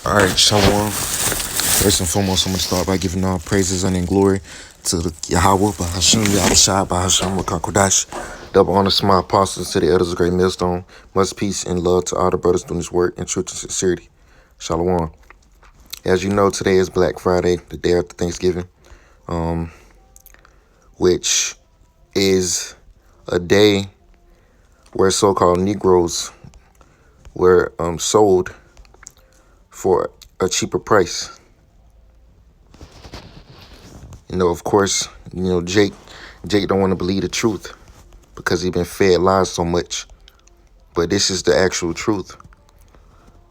All right, Shalom. First and foremost, I'm going to start by giving all praises and glory to the Yahweh, Bahashim, Yahushua, Bahasham, Rakakodash. Double honor to my apostles, to the elders of Great Millstone. Much peace and love to all the brothers doing this work in truth and sincerity. Shalom. As you know, today is Black Friday, the day after Thanksgiving, which is a day where so-called Negroes were sold for a cheaper price. Of course, Jake don't want to believe the truth because he been fed lies so much. But this is the actual truth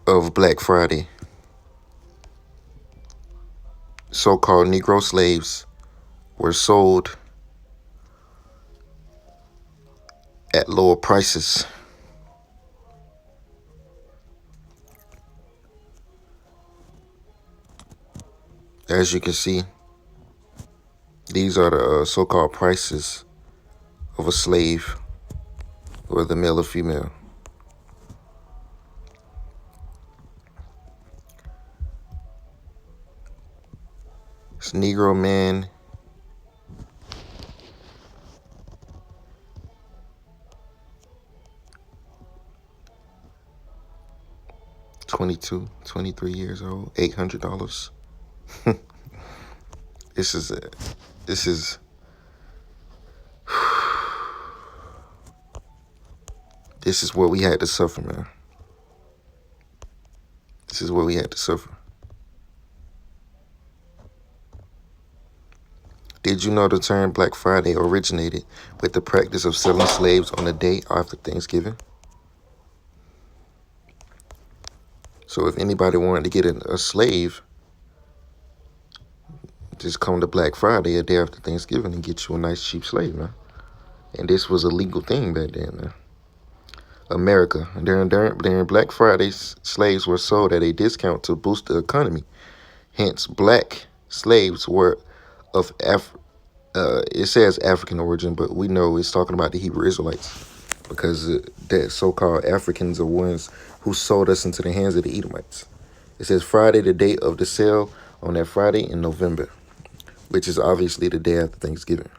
of Black Friday. So-called Negro slaves were sold at lower prices. As you can see, these are the so-called prices of a slave, whether male or female. It's Negro man, $22, 23 years old, $800. This is what we had to suffer, man. This is what we had to suffer. Did you know the term Black Friday originated with the practice of selling slaves on the day after Thanksgiving? So if anybody wanted to get a slave, just come to Black Friday, a day after Thanksgiving, and get you a nice cheap slave, man. And this was a legal thing back then, man. America, during Black Friday, slaves were sold at a discount to boost the economy. Hence, black slaves were of it says African origin, but we know it's talking about the Hebrew Israelites, because that so-called Africans are ones who sold us into the hands of the Edomites. It says Friday, the date of the sale, on that Friday in November, which is obviously the day after Thanksgiving.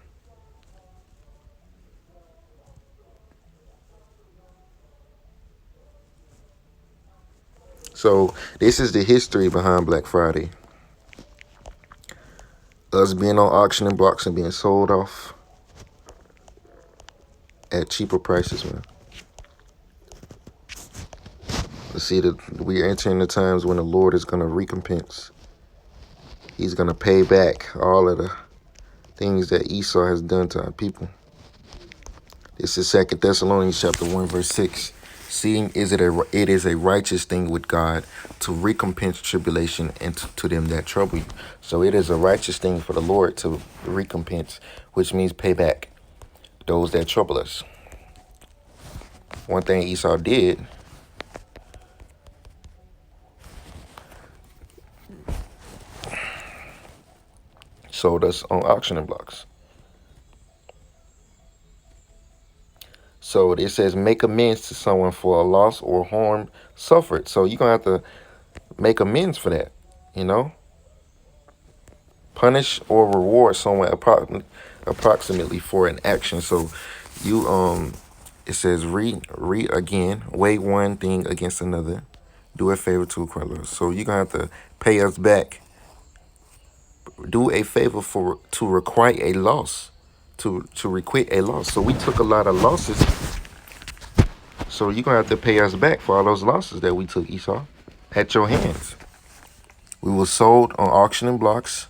So this is the history behind Black Friday. Us being on auction blocks and being sold off at cheaper prices, man. Let's see that we are entering the times when the Lord is going to recompense. He's going to pay back all of the things that Esau has done to our people. This is 2 Thessalonians chapter 1, verse 6. Seeing it is a righteous thing with God to recompense tribulation and to them that trouble you. So it is a righteous thing for the Lord to recompense, which means pay back those that trouble us. One thing Esau did, sold us on auction blocks. So it says make amends to someone for a loss or harm suffered. So you're going to have to make amends for that, Punish or reward someone approximately for an action. So you it says again, weigh one thing against another, do a favor to a creditor. So you're going to have to pay us back. Do a favor to requite a loss, to requite a loss. So we took a lot of losses. So you're going to have to pay us back for all those losses that we took, Esau, at your hands. We were sold on auction blocks.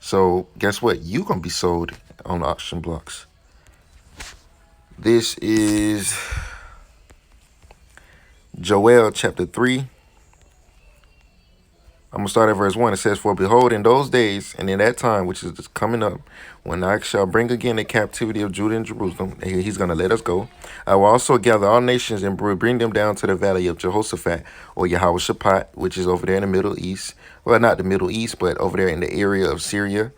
So guess what? You're going to be sold on auction blocks. This is Joel chapter 3. I'm going to start at verse 1. It says, for behold, in those days and in that time, which is coming up, when I shall bring again the captivity of Judah and Jerusalem, and he's going to let us go, I will also gather all nations and bring them down to the valley of Jehoshaphat, or Yahweh-Shaphat, which is over there in the Middle East. Well, not the Middle East, but over there in the area of Syria,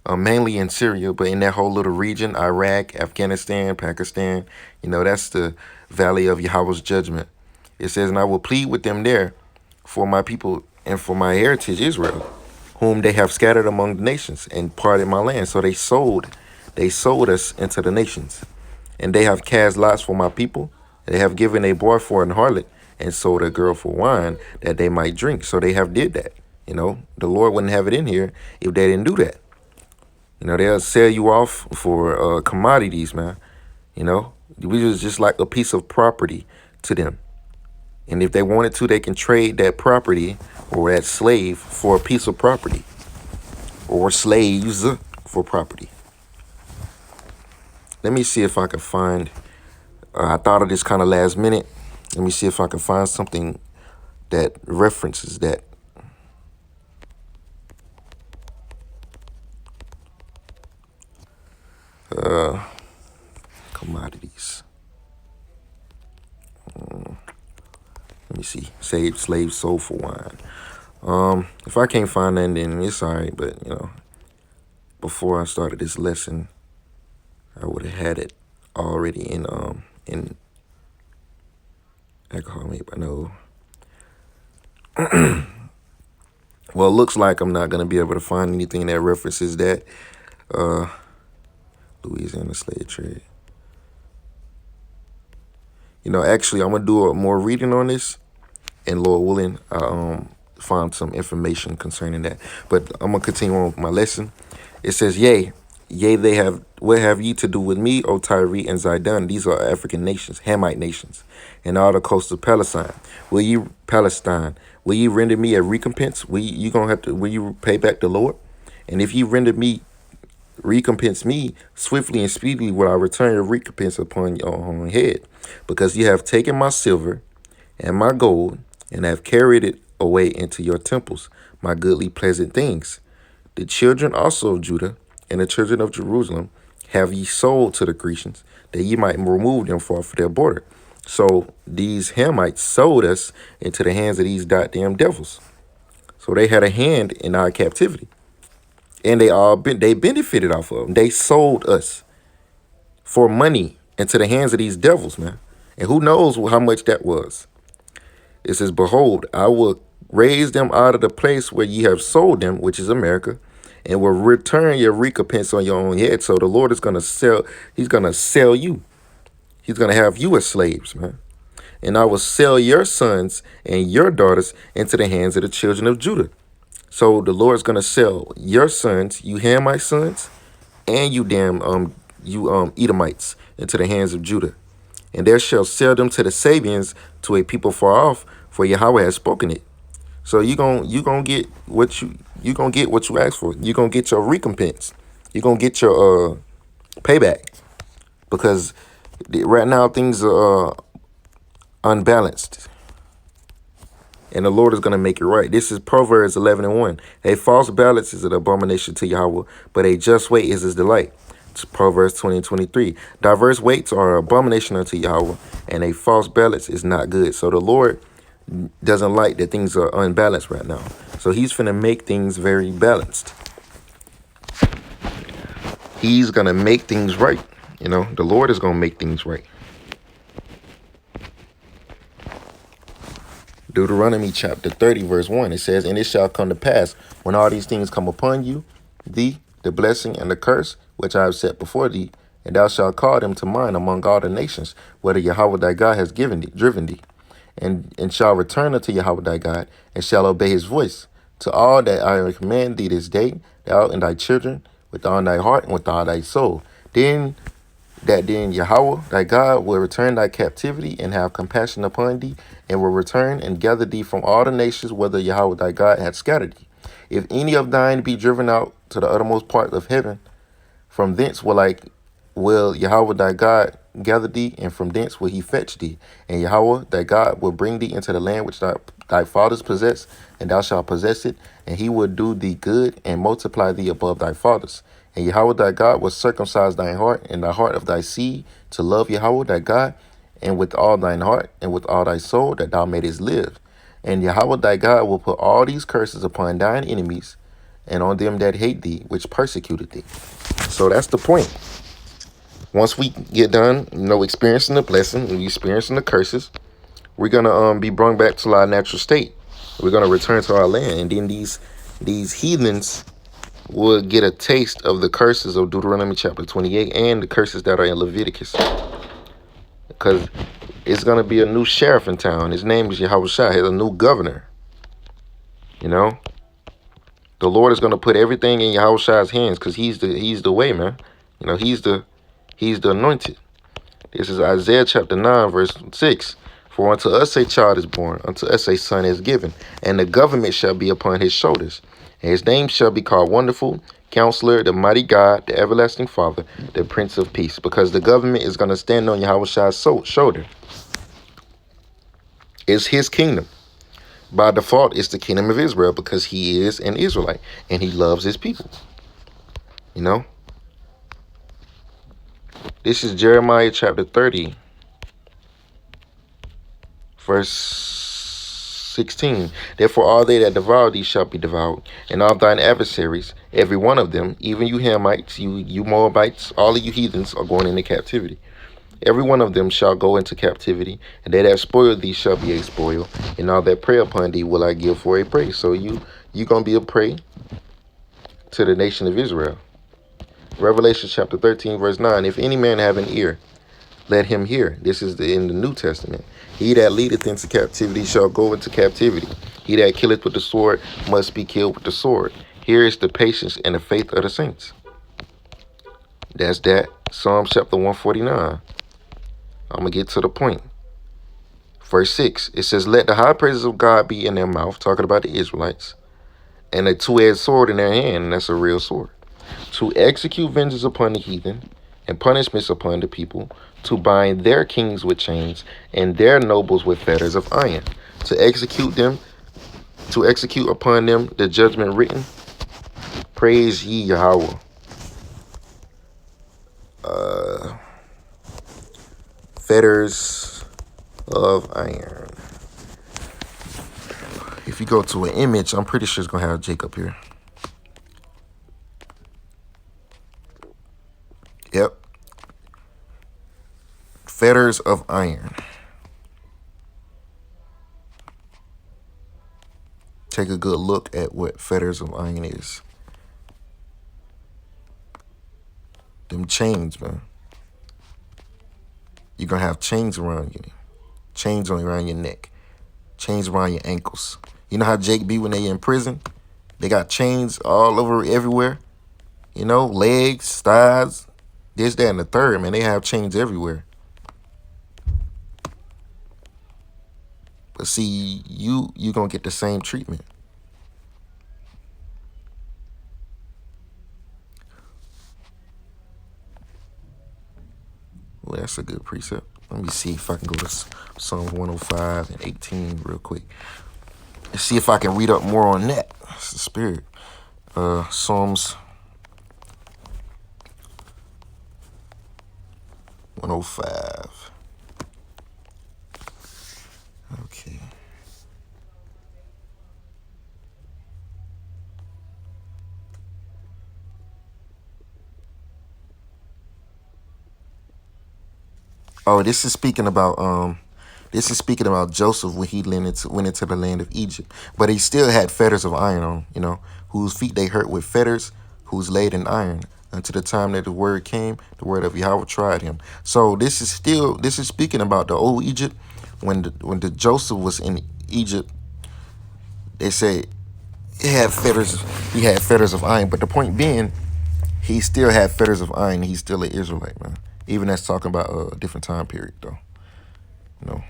mainly in Syria, but in that whole little region, Iraq, Afghanistan, Pakistan, that's the valley of Yahweh's judgment. It says, and I will plead with them there for my people and for my heritage Israel, whom they have scattered among the nations and parted my land. So they sold us into the nations. And they have cast lots for my people. They have given a boy for an harlot and sold a girl for wine that they might drink. So they have did that. You know, the Lord wouldn't have it in here if they didn't do that. You know, they'll sell you off for commodities, man. You know, we was just like a piece of property to them. And if they wanted to, they can trade that property or that slave for a piece of property or slaves for property. Let me see if I can find, I thought of this kind of last minute. Let me see if I can find something that references that. Commodities. Let me see. Saved slaves sold for wine. If I can't find that, then it's all right. But, you know, before I started this lesson, I would have had it already in alcohol made by no. Well, it looks like I'm not gonna be able to find anything that references that. Louisiana slave trade. You know, actually, I'm gonna do more reading on this, and Lord willing, I find some information concerning that. But I'm gonna continue on with my lesson. It says, "Yea, they have. What have ye to do with me, O Tyre and Zidon? These are African nations, Hamite nations, and all the coast of Palestine. Will ye render me a recompense? Will you pay back the Lord? And if ye render me recompense me swiftly and speedily, will I return your recompense upon your own head, because you have taken my silver and my gold, and have carried it away into your temples, my goodly pleasant things. The children also of Judah and the children of Jerusalem have ye sold to the Grecians, that ye might remove them far from their border." So these Hamites sold us into the hands of these goddamn devils. So they had a hand in our captivity. And they benefited off of them. They sold us for money into the hands of these devils, man. And who knows how much that was. It says, "Behold, I will raise them out of the place where ye have sold them," which is America, "and will return your recompense on your own head." So the Lord is going to he's going to sell you. He's going to have you as slaves, man. "And I will sell your sons and your daughters into the hands of the children of Judah." So the Lord's going to sell your sons, you Hamite sons, and you Edomites, into the hands of Judah. "And there shall sell them to the Sabians, to a people far off, for Yahweh has spoken it." So you gonna get what you asked for. You're gonna get your recompense. You're gonna get your payback, because right now things are unbalanced. And the Lord is going to make it right. This is Proverbs 11:1. "A false balance is an abomination to Yahweh, but a just weight is his delight." It's Proverbs 20:23. "Diverse weights are an abomination unto Yahweh, and a false balance is not good." So the Lord doesn't like that things are unbalanced right now. So he's finna make things very balanced. He's going to make things right. You know, the Lord is going to make things right. Deuteronomy chapter 30, verse 1, it says, "And it shall come to pass, when all these things come upon you, thee, the blessing and the curse, which I have set before thee, and thou shalt call them to mind among all the nations, whether Yahweh thy God has driven thee, and shall return unto Yahweh thy God, and shall obey his voice, to all that I command thee this day, thou and thy children, with all thy heart and with all thy soul. Then Yahweh thy God will return thy captivity, and have compassion upon thee, and will return and gather thee from all the nations, whether Yahweh thy God hath scattered thee. If any of thine be driven out to the uttermost part of heaven, from thence will Yahweh thy God gather thee, and from thence will he fetch thee. And Yahweh thy God will bring thee into the land which thy fathers possessed, and thou shalt possess it, and he will do thee good, and multiply thee above thy fathers. And Yahweh thy God will circumcise thine heart and the heart of thy seed, to love Yahweh thy God, and with all thine heart and with all thy soul, that thou mayest live. And Yahweh thy God will put all these curses upon thine enemies, and on them that hate thee, which persecuted thee." So that's the point. Once we get done, experiencing the blessing, and experiencing the curses, we're gonna be brought back to our natural state. We're gonna return to our land, and then these heathens will get a taste of the curses of Deuteronomy chapter 28 and the curses that are in Leviticus, because it's gonna be a new sheriff in town. His name is Yahushua. He's a new governor. You know, the Lord is gonna put everything in Yahushua's hands, because he's the way, man. You know, he's the anointed. This is Isaiah chapter 9, verse 6. For unto us a child is born, unto us a son is given, and the government shall be upon his shoulders. And his name shall be called Wonderful, Counselor, the Mighty God, the Everlasting Father, the Prince of Peace. Because the government is going to stand on Yahushua's shoulder. It's his kingdom. By default, it's the kingdom of Israel, because he is an Israelite, and he loves his people. You know? This is Jeremiah chapter 30. Verse 16. Therefore all they that devour thee shall be devoured, and all thine adversaries, every one of them, even you Hamites, you Moabites, all of you heathens are going into captivity. Every one of them shall go into captivity, and they that spoil thee shall be a spoil, and all that prey upon thee will I give for a prey. So you gonna be a prey to the nation of Israel. Revelation chapter 13, verse 9. If any man have an ear, let him hear. This is in the New Testament. He that leadeth into captivity shall go into captivity. He that killeth with the sword must be killed with the sword. Here is the patience and the faith of the saints. That's that. Psalms chapter 149. I'm going to get to the point. Verse 6. It says, let the high praises of God be in their mouth, talking about the Israelites, and a two-edged sword in their hand, and that's a real sword, to execute vengeance upon the heathen and punishments upon the people, to bind their kings with chains and their nobles with fetters of iron, to execute upon them the judgment written. Praise ye Yahweh. Fetters of iron. If you go to an image, I'm pretty sure it's gonna have Jacob here. Yep. Fetters of iron. Take a good look at what fetters of iron is. Them chains, man. You're going to have chains around you. Chains around your neck. Chains around your ankles. You know how Jake be when they in prison? They got chains all over everywhere. You know, legs, thighs, this, that, and the third, man. They have chains everywhere. But see, you going to get the same treatment. Well, that's a good precept. Let me see if I can go to Psalm 105 and 18 real quick. Let's see if I can read up more on that. It's the spirit. Psalms 105. Okay. Oh, this is speaking about Joseph when he went into the land of Egypt. But he still had fetters of iron on, you know, whose feet they hurt with fetters, who's laid in iron. Until the time that the word came, the word of Yahweh tried him. So this is speaking about the old Egypt. When the Joseph was in Egypt, they say he had fetters of iron. But the point being, he still had fetters of iron. He's still an Israelite, man. Even that's talking about a different time period, though. You know.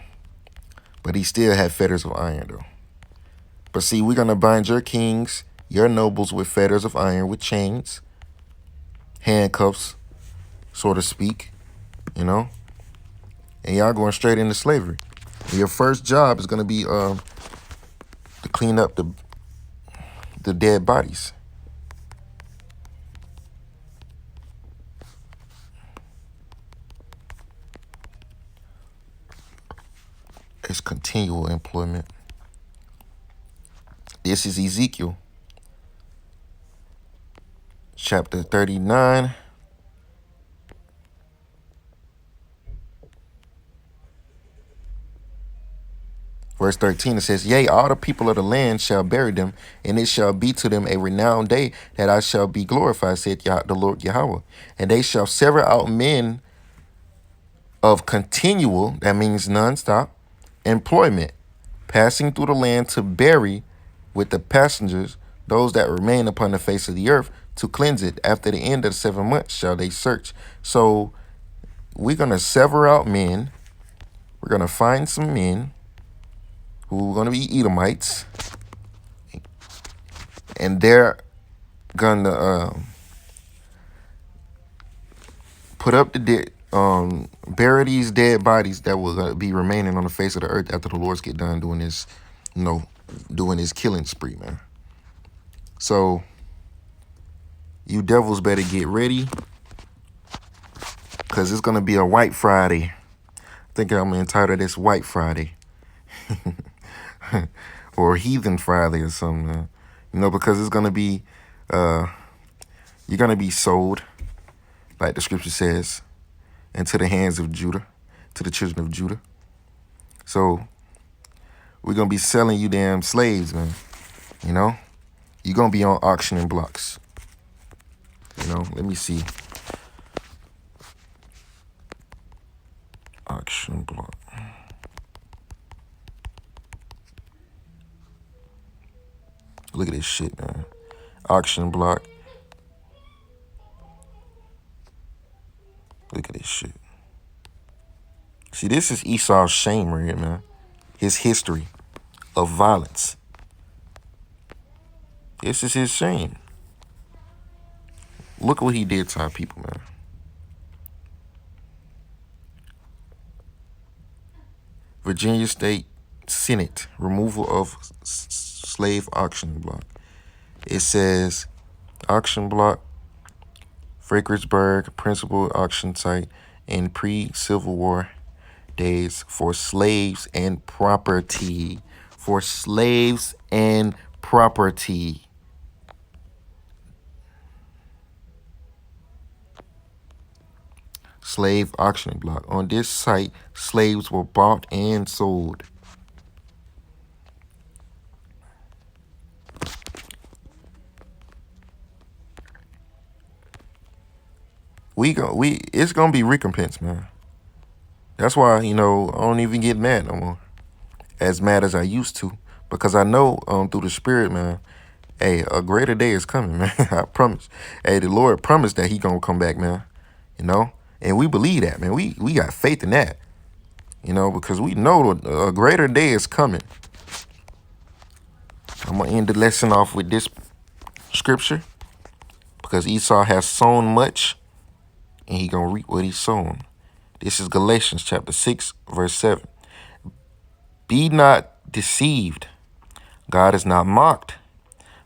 But he still had fetters of iron, though. But see, we're going to bind your kings, your nobles with fetters of iron, with chains, handcuffs, so to speak, you know. And y'all going straight into slavery. Your first job is going to be to clean up the dead bodies. It's continual employment. This is Ezekiel chapter 39. Verse 13, it says, Yea, all the people of the land shall bury them, and it shall be to them a renowned day that I shall be glorified, said the Lord Yahweh. And they shall sever out men of continual, that means nonstop, employment, passing through the land to bury with the passengers those that remain upon the face of the earth, to cleanse it. After the end of the 7 months shall they search. So we're going to sever out men. We're going to find some men who are going to be Edomites, and they're going to put up the dead, bury these dead bodies that will be remaining on the face of the earth after the Lord's get done doing this, doing his killing spree, man. So you devils better get ready, because it's going to be a White Friday. I think I'm going to entitle this White Friday. Or Heathen Friday or something, because it's going to be, you're going to be sold, like the scripture says, into the hands of Judah, to the children of Judah. So we're going to be selling you damn slaves, man. You're going to be on auctioning blocks. Let me see. Auction block. Look at this shit, man. Auction block. Look at this shit. See, this is Esau's shame right here, man. His history of violence. This is his shame. Look what he did to our people, man. Virginia State Senate, removal of slave auction block. It says, auction block, Fredericksburg, principal auction site in pre-Civil War days for slaves and property. For slaves and property. Slave auctioning block. On this site, slaves were bought and sold. It's gonna be recompense, man. That's why, I don't even get mad no more. As mad as I used to. Because I know through the spirit, man, hey, a greater day is coming, man. I promise. Hey, the Lord promised that he gonna come back, man. And we believe that, man. We got faith in that. Because we know a greater day is coming. I'm gonna end the lesson off with this scripture. Because Esau has sown much, and he gonna reap what he's sown. This is Galatians chapter 6, verse 7. Be not deceived. God is not mocked.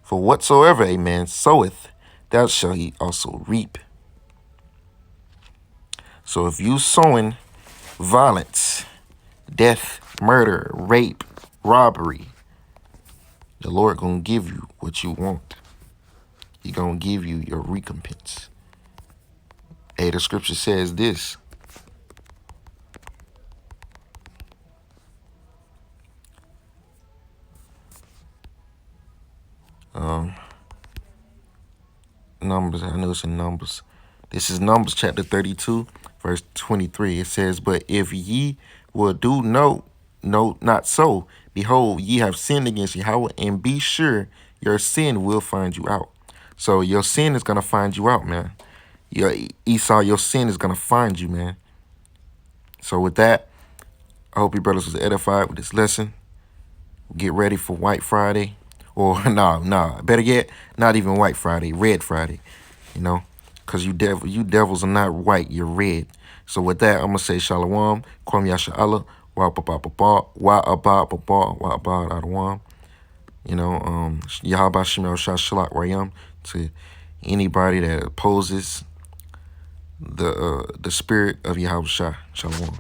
For whatsoever a man soweth, that shall he also reap. So if you sowing violence, death, murder, rape, robbery, the Lord gonna give you what you want. He gonna give you your recompense. Hey, the scripture says this. Numbers, I know it's in Numbers. This is Numbers chapter 32, verse 23. It says, but if ye will do not so, behold, ye have sinned against Yahweh, and be sure your sin will find you out. So your sin is going to find you out, man. Esau, your sin is going to find you, man. So with that, I hope you brothers was edified with this lesson. Get ready for White Friday. Or, better yet, not even White Friday, Red Friday, because you devils are not white, you're red. So with that, I'm going to say Shalom, Kwam Yasha Allah, Wa Abba Adawam, Yahaba Shemel Shah Shalak Rayam, to anybody that opposes the spirit of Yahweh Shah. Shalom.